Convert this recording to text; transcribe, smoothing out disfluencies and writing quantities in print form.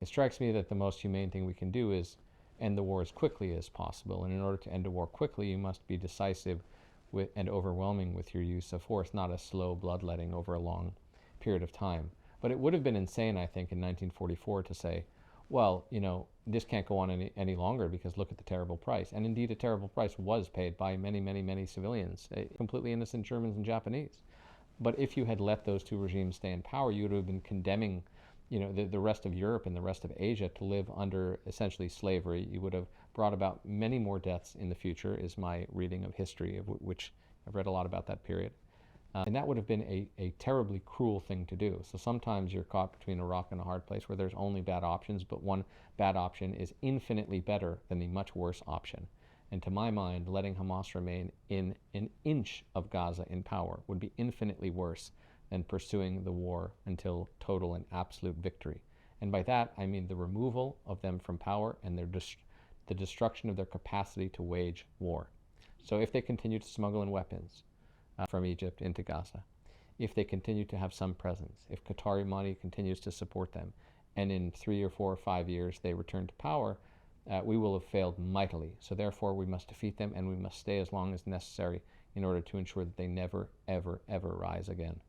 It strikes me that the most humane thing we can do is end the war as quickly as possible. And in order to end a war quickly, you must be decisive and overwhelming with your use of force, not a slow bloodletting over a long period of time. But it would have been insane, I think, in 1944 to say, well, this can't go on any longer because look at the terrible price. And indeed, a terrible price was paid by many, many, many civilians, completely innocent Germans and Japanese. But if you had let those two regimes stay in power, you would have been condemning the rest of Europe and the rest of Asia to live under essentially slavery. You would have brought about many more deaths in the future, is my reading of history, of which I've read a lot about that period. And that would have been a terribly cruel thing to do. So sometimes you're caught between a rock and a hard place where there's only bad options, but one bad option is infinitely better than the much worse option. And to my mind, letting Hamas remain in an inch of Gaza in power would be infinitely worse than pursuing the war until total and absolute victory. And by that, I mean the removal of them from power and the destruction of their capacity to wage war. So if they continue to smuggle in weapons from Egypt into Gaza, if they continue to have some presence, if Qatari money continues to support them, and in 3 or 4 or 5 years they return to power, we will have failed mightily. So therefore we must defeat them, and we must stay as long as necessary in order to ensure that they never, ever, ever rise again.